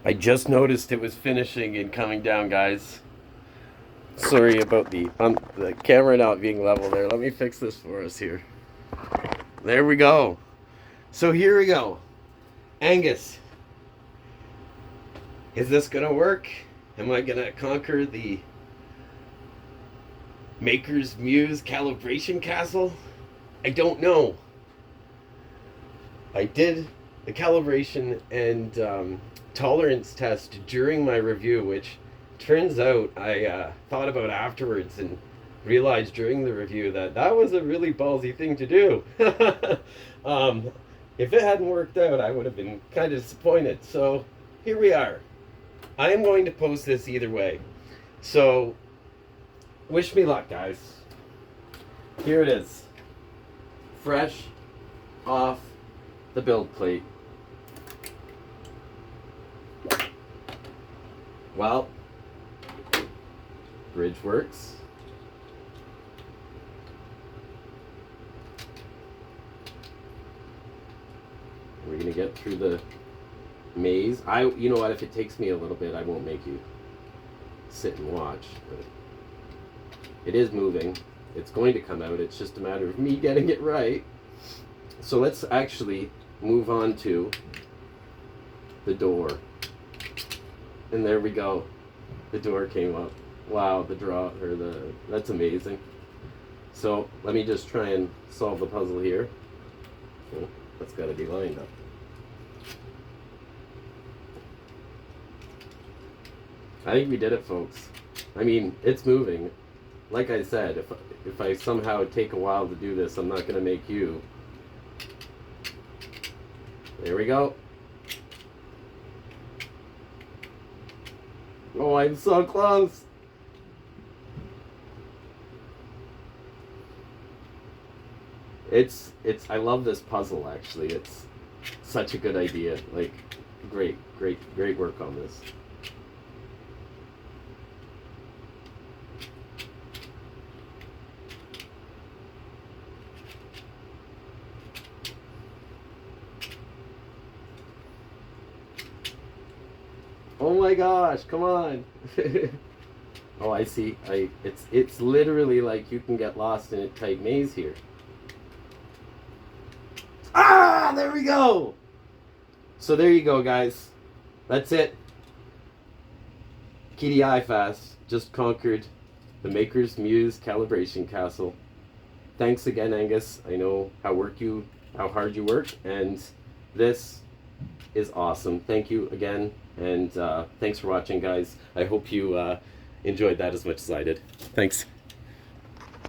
I just noticed it was finishing and coming down, guys. Sorry about the camera not being level there. Let me fix this for us here. There we go. So here we go. Angus, is this gonna work? Am I gonna conquer the Maker's Muse Calibration Castle? I don't know. I did the calibration and tolerance test during my review, which turns out I thought about afterwards and realized during the review that that was a really ballsy thing to do. If it hadn't worked out, I would have been kind of disappointed. So here we are. I am going to post this either way. So wish me luck, guys. Here it is. Fresh off the build plate. Well, bridge works. We're gonna get through the maze. You know what? If it takes me a little bit, I won't make you sit and watch. But it is moving. It's going to come out. It's just a matter of me getting it right. So let's actually move on to the door. And there we go. The door came up. Wow, that's amazing. So let me just try and solve the puzzle here. Oh, that's got to be lined up. I think we did it, folks. I mean, it's moving. Like I said, if I somehow take a while to do this, I'm not going to make you. There we go. Oh, I'm so close. I love this puzzle, actually. It's such a good idea. Like, great work on this. Oh my gosh, come on. Oh, I see. It's literally like you can get lost in a tight maze here. Ah, there we go. So there you go, guys. That's it. Qidi fast just conquered the Maker's Muse Calibration Castle. Thanks again, Angus. I know how hard you work, and this is awesome. Thank you again, and thanks for watching, guys. I hope you enjoyed that as much as I did. Thanks.